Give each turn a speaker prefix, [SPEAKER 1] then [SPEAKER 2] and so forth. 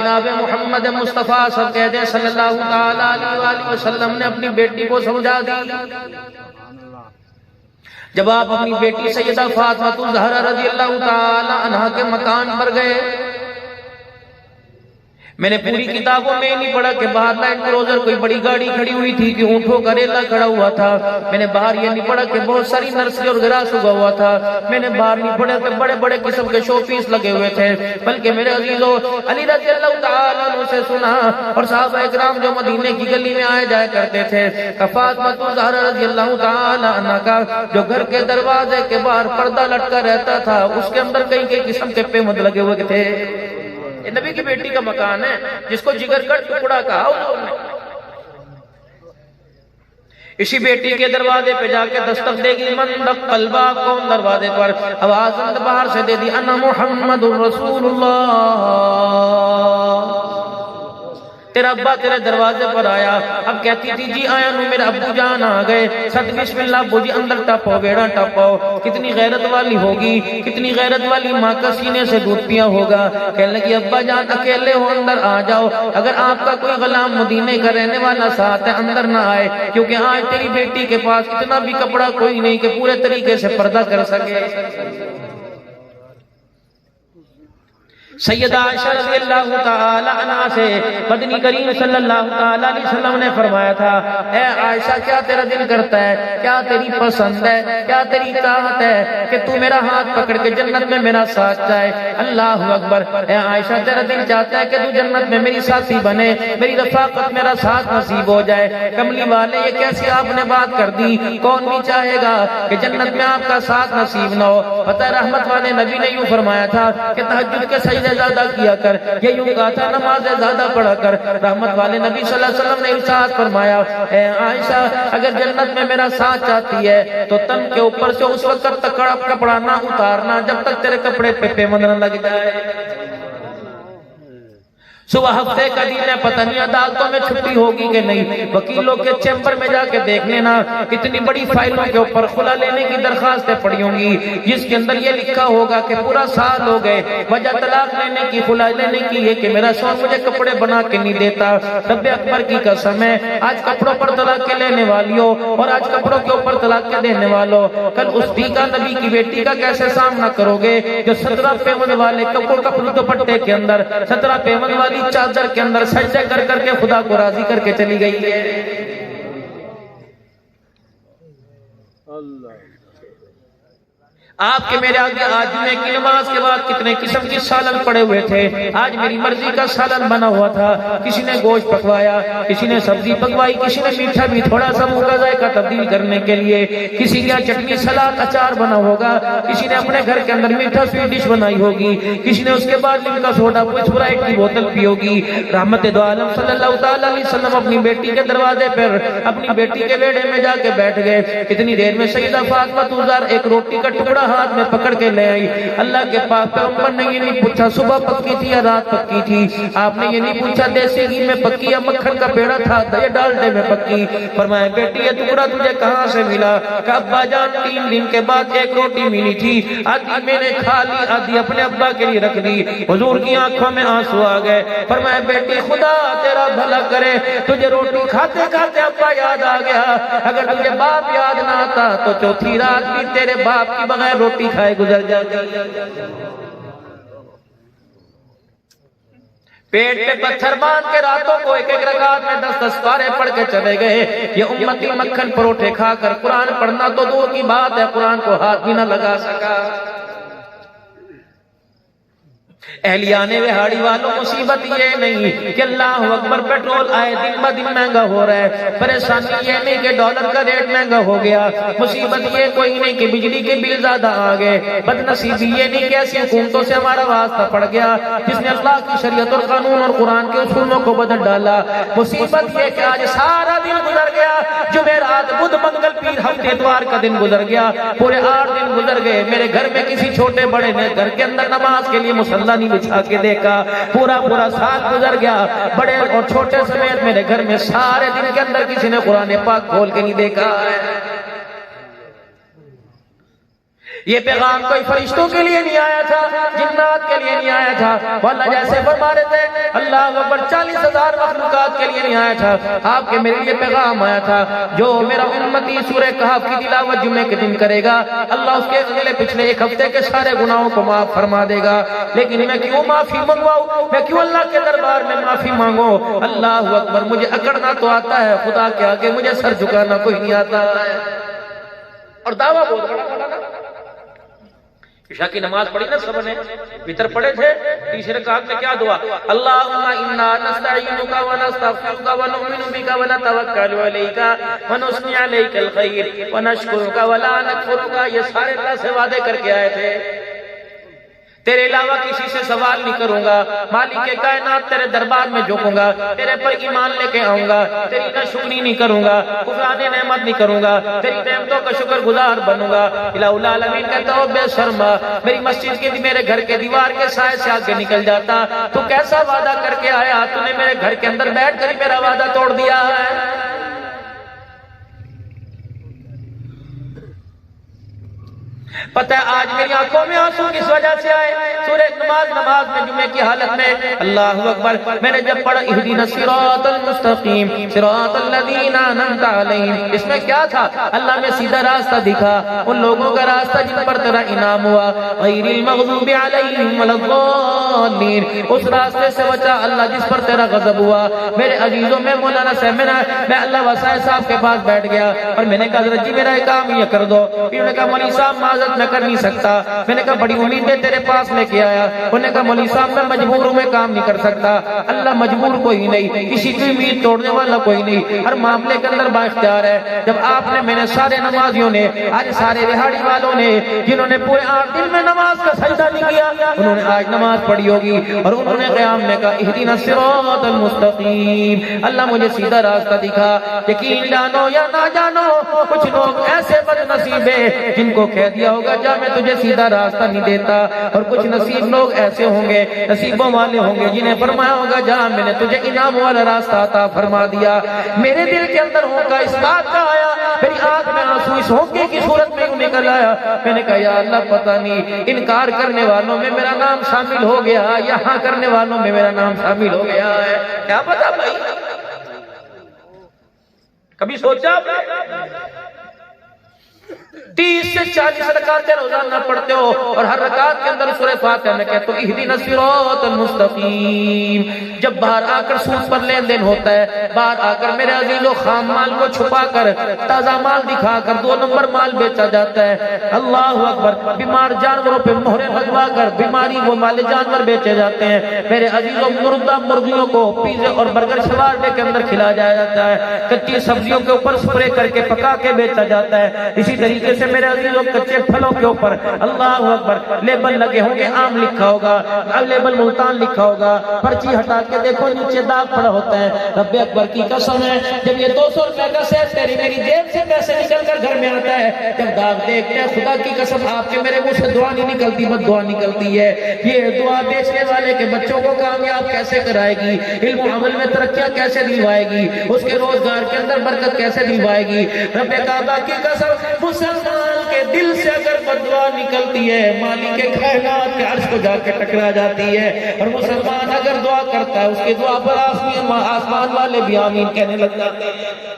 [SPEAKER 1] جناب محمد مصطفیٰ صلی اللہ تعالیٰ علیہ وسلم نے اپنی بیٹی کو سمجھا دی. جب آپ اپنی بیٹی سیدہ فاطمہ الزہرا رضی اللہ تعالیٰ عنہا کے مکان پر گئے، میں نے پوری کتابوں میں نہیں پڑھا کہ باہر لینڈ کروزر کوئی بڑی گاڑی کھڑی ہوئی تھی کہ اونٹوں کا ریلا کھڑا ہوا تھا. میں نے باہر یہ نہیں پڑھا کہ بہت ساری نرسری اور گراس اگا ہوا تھا. میں نے باہر نہیں پڑھا کہ بڑے بڑے قسم کے شو پیس لگے ہوئے تھے. بلکہ میرے عزیزو، علی رضی اللہ تعالیٰ عنہ سے سنا اور صحابہ اکرام جو مدینے کی گلی میں آئے جائے کرتے تھے، فاطمہ الزہرا رضی اللہ تعالیٰ عنہ کا جو گھر کے دروازے کے باہر پردہ لٹکا رہتا تھا، اس کے اندر کئی کئی قسم کے پیمند لگے ہوئے تھے. یہ نبی کی بیٹی کا مکان ہے جس کو جگر کا ٹکڑا کہا حضور نے. اسی بیٹی کے دروازے پہ جا کے دستک دے گی. من دق قلبا، کون دروازے پر؟ آواز اندر باہر سے دے دی، انا محمد رسول اللہ. تیرا ابا تیرے دروازے پر آیا. اب کہتی تھی جی آیا نو میرے ابو جان آ گئے. ست بسم اللہ ابو جی اندر ٹپو، بیڑا ٹپو. کتنی غیرت والی ہوگی، کتنی غیرت والی ماں کا سینے سے دودھ پیا ہوگا. کہنے لگی ابا جان اکیلے ہو، اندر آ جاؤ. اگر آپ کا کوئی غلام مدینے کا رہنے والا ساتھ ہے اندر نہ آئے، کیونکہ آج تیری بیٹی کے پاس اتنا بھی کپڑا کوئی نہیں کہ پورے طریقے سے پردہ کر سکے. سیدہ عائشہ رضی اللہ تعالی عنہا سے مدنی کریم صلی اللہ تعالی علیہ وسلم نے فرمایا تھا، اے عائشہ کیا تیرا دل کرتا ہے، کیا تیری پسند ہے، کیا تیری چاہت ہے کہ تو میرا ہاتھ پکڑ کے جنت میں میرا ساتھ جائے؟ اللہ اکبر. اے عائشہ تیرا دل چاہتا ہے کہ تو جنت میں میری ساتھی بنے، میری رفاقت، میرا ساتھ نصیب ہو جائے. کملی والے یہ کیسی آپ نے بات کر دی؟ کون بھی چاہے گا کہ جنت میں آپ کا ساتھ نصیب نہ ہو؟ پتہ رحمت والے نبی نے یوں فرمایا تھا کہ تہجد کے سجدے زیادہ کیا کر. یہ یوں کہا تھا نماز زیادہ پڑھا کر. رحمت والے نبی صلی اللہ علیہ وسلم نے ارشاد فرمایا، اے عائشہ اگر جنت میں میرا ساتھ چاہتی ہے تو تن کے اوپر سے اس وقت تک کپڑا نہ اتارنا جب تک تیرے کپڑے پہ پیمند نہ لگ جائے. صبح ہفتے کا دن ہے، پتہ نہیں عدالتوں میں چھٹی ہوگی کہ نہیں. وکیلوں کے چیمبر میں جا کے دیکھ لینا کتنی بڑی فائلوں کے اوپر خلا لینے کی درخواستیں پڑی ہوں گی، جس کے اندر یہ لکھا ہوگا کہ پورا سال ہو گئے، وجہ طلاق لینے کی، خلا لینے کی یہ کہ میرا شوہر مجھے کپڑے بنا کے نہیں دیتا. رب اکبر کی قسم ہے، آج کپڑوں پر طلاق کے لینے والیوں اور آج کپڑوں کے اوپر طلاق کے دینے والوں، کل اس دیگا نبی کی بیٹی کا کیسے سامنا کرو گے جو 17 پیمند والے کپڑوں دوپٹے کے اندر، 17 پیمند والی چادر کے اندر سجدے کر کر کے خدا کو راضی کر کے چلی گئی ہے. آپ کے میرے آگے آج جمعے کی نماز کے بعد کتنے قسم کی سالن پڑے ہوئے تھے. آج میری مرضی کا سالن بنا ہوا تھا. کسی نے گوشت پکوایا، کسی نے سبزی پکوائی، کسی نے میٹھا بھی تھوڑا سا منہ کا ذائقہ تبدیل کرنے کے لیے، کسی کا چٹنی سلاد اچار بنا ہوگا، کسی نے اپنے گھر کے اندر میٹھا سویٹ ڈش بنائی ہوگی، کسی نے اس کے بعد لمکا سوڈا اسپرائٹ کی بوتل پی ہوگی. رحمت دو عالم صلی اللہ تعالی علیہ وسلم اپنی بیٹی کے دروازے پر اپنی بیٹی کے بیڑے میں جا کے بیٹھ گئے. کتنی دیر میں سیدہ فاطمہ الزہرا ایک روٹی کا ٹکڑا ہاتھ میں پکڑ کے لے آئی. اللہ کے پاک پیغمبر نے یہ نہیں پوچھا صبح پکی تھی یا رات پکی تھی. آپ نے یہ نہیں پوچھا دیسی گھی میں پکی یا مکھن کا پیڑا تھا یا ڈالڈے میں پکی. فرمایا بیٹی یہ ٹکڑا تجھے کہاں سے ملا؟ کہ ابا جان 3 دن کے بعد ایک روٹی ملی تھی، آدھی میں نے کھا لی، آدھی اپنے ابا کے لیے رکھ دی. حضور کی آنکھوں میں آنسو آ گئے. فرمایا بیٹی خدا تیرا بھلا کرے، تجھے روٹی کھاتے کھاتے ابا یاد آ گیا. اگر تجھے باپ یاد نہ آتا تو چوتھی رات بھی تیرے باپ کی بغیر روٹی کھائے گزر جاتی. پیٹ پہ پتھر باندھ کے راتوں کو ایک ایک رکعت میں 10 پارے پڑھ کے چلے گئے. یہ امتی مکھن پروٹھے کھا کر قرآن پڑھنا تو دور کی بات ہے، قرآن کو ہاتھ بھی نہ لگا سکا. اہلیانے وہاڑی والوں مصیبت یہ نہیں کہ اللہ اکبر پیٹرول آئے دن بہ دن مہنگا ہو رہا ہے. پریشانی یہ نہیں کہ ڈالر کا ریٹ مہنگا ہو گیا. مصیبت یہ کوئی نہیں کہ بجلی کے بل زیادہ آ گئے. بدنصیبی یہ نہیں کہ ایسی حکومتوں سے ہمارا واسطہ پڑ گیا جس نے اللہ کی شریعت اور قانون اور قرآن کے اصولوں کو بدل ڈالا. مصیبت یہ کہ آج سارا دن گزر گیا، جمعرات بدھ منگل پیر ہفتے اتوار کا دن گزر گیا، پورے 8 دن گزر گئے. میرے گھر میں کسی چھوٹے بڑے نے گھر کے اندر نماز کے لیے مصلی نہیں بچھا کے دیکھا. پورا سال گزر گیا، بڑے اور چھوٹے سمیت میرے گھر میں سارے دن کے اندر کسی نے قرآن پاک کھول کے نہیں دیکھا. یہ پیغام کوئی فرشتوں کے لیے نہیں آیا تھا، جنات کے لیے نہیں آیا تھا، وہ اللہ جیسے فرما رہے تھے اللہ اکبر 40,000 مخلوقات کے لیے نہیں آیا تھا، آپ کے میرے لیے پیغام آیا تھا جو میرا امتی سورہ کہف کی تلاوت جمعے کے دن کرے گا اللہ اس کے اگلے پچھلے ایک ہفتے کے سارے گناہوں کو معاف فرما دے گا۔ لیکن میں کیوں معافی منگواؤں، میں کیوں اللہ کے دربار میں معافی مانگوں؟ اللہ اکبر، مجھے اکڑنا تو آتا ہے، خدا کے آگے مجھے سر جھکانا کوئی نہیں آتا ہے۔ اور دعویٰ بہت بڑا بڑا نا، عشاء کی نماز پڑھی نا سب نے، وتر پڑھے تھے، تیسرے رکعت میں کیا دعا؟ اللہم انا نستعینک ونستغفرک ونؤمن بک ونتوکل علیک ونثنی علیک الخیر ونشکرک ولا نکفرک۔ یہ سارے اللہ سے وعدے کر کے آئے تھے، تیرے علاوہ کسی سے سوال نہیں کروں گا، مالک کائنات تیرے دربار میں جھکوں گا، تیرے پر ایمان لے کے آؤں گا، تیری ناشکری نہیں کروں گا، کفران نعمت نہیں کروں گا، تیری نعمتوں کا شکر گزار بنوں گا۔ الہ العالمین کہتا ہو بے شرما، میری مسجد کے میرے گھر کے دیوار کے سائے سے آگے نکل جاتا، تو کیسا وعدہ کر کے آیا، تو نے میرے گھر کے اندر بیٹھ کر میرا وعدہ توڑ دیا ہے۔ پتہ ہے آج میری آنکھوں میں آنسو کس وجہ سے آئے؟ سورہ نماز میں جمعے کی حالت میں اللہ اکبر میں نے جب پڑھا اہدنا الصراط المستقیم صراط الذین انعمت علیہم، اس میں کیا تھا؟ اللہ نے سیدھا راستہ دکھا، ان لوگوں کا راستہ جن پر تیرا انعام ہوا، غیر المغضوب علیہم ولا الضالین، اس راستے سے بچا اللہ جس پر تیرا غضب ہوا۔ میرے عزیزوں میں مولانا میں اللہ وسائے صاحب کے پاس بیٹھ گیا اور میں نے کہا حضرت جی میرا کام یہ کر دو۔ انہوں نے کہا مولوی صاحب معذرت میں کر نہیں سکتا۔ میں نے کہا بڑی امیدیں تیرے پاس لے کے آیا۔ انہوں نے کہا مولوی صاحب میں مجبور ہوں، میں کام نہیں کر سکتا۔ اللہ مجبور کوئی نہیں، کسی کی امید توڑنے والا کوئی نہیں، ہر معاملے کے اندر با اختیار ہے۔ جب آپ نے، میں نے سارے نمازیوں نے، آج سارے رہاڑی والوں نے جنہوں نے پورے 8 دن میں نماز کا سجدہ نہیں کیا، انہوں نے آج نماز پڑھی ہوگی اور انہوں نے قیام میں کہا اہدنا الصراط المستقیم، اللہ مجھے سیدھا راستہ دکھا۔ یقین جانو یا نہ جانو، کچھ لوگ ایسے بد نصیب ہیں جن کو کہہ دیا ہوگا جا میں تجھے سیدھا راستہ نہیں دیتا، اور کچھ نصیب لوگ ایسے ہوں گے، نصیبوں والے ہوں گے جنہیں فرمایا ہوگا جا میں نے تجھے انعام والا راستہ عطا فرما دیا۔ میرے دل کے اندر ہوگا اس بات کا آیا، میری آنکھ میں آنسو اس ہوکے کی صورت میں نکل آیا۔ میں نے کہا یا اللہ پتہ نہیں انکار کرنے والوں میں میرا نام شامل ہو گیا یا ہاں کرنے والوں میں میرا نام شامل ہو گیا ہے، کیا پتا بھائی؟ کبھی سوچا آپ نے؟ 30 سے 40 رکعتیں روزانہ پڑھتے ہو اور ہر رکعت کے اندر سورہ فاتحہ میں کہتے ہو اہدنا الصراط المستقیم۔ جب باہر آ کر سود پر لین دین ہوتا ہے، باہر آ کر میرے عزیزو خام مال کو چھپا کر تازہ مال دکھا کر 2 نمبر مال بیچا جاتا ہے، اللہ اکبر، بیمار جانوروں پہ مہریں لگوا کر بیماری وہ مال جانور بیچے جاتے ہیں، میرے عزیزو مردہ مرغیوں کو پیزے اور برگر شوارمے کے اندر کھلایا جاتا ہے، کچی سبزیوں کے اوپر سپرے کر کے پکا کے بیچا جاتا ہے، اسی طریقے سے میرے عزیزوں کچے پھلوں کے اوپر اللہ اکبر لیبل لگے ہوں گے، آم لکھا ہوگا، لیبل ملتان لکھا ہوگا، پرچی ہٹا کے دیکھو نیچے داغ پڑا ہوتا ہے۔ رب اکبر کی قسم ہے جب یہ 200 روپے کا سیب تیری میری جیب سے پیسے نکل کر گھر میں آتا ہے، جب داغ دیکھتے ہیں خدا کی قسم آپ کے میرے منہ سے دعا نہیں نکلتی، بد دعا نکلتی ہے۔ یہ دعا بیچنے والے کے بچوں کو کامیاب کیسے کرائے گی، علم و عمل میں ترقیاں کیسے دلوائے گی، اس کے روزگار کے اندر برکت کیسے دلوائے گی۔ رب کعبہ کی قسم مسلمان کے دل سے اگر بددعا نکلتی ہے مالک کائنات کے عرش کو جا کے ٹکرا جاتی ہے، اور مسلمان اگر دعا کرتا ہے اس کی دعا پر آسمان والے بھی آمین کہنے لگ جاتے ہیں۔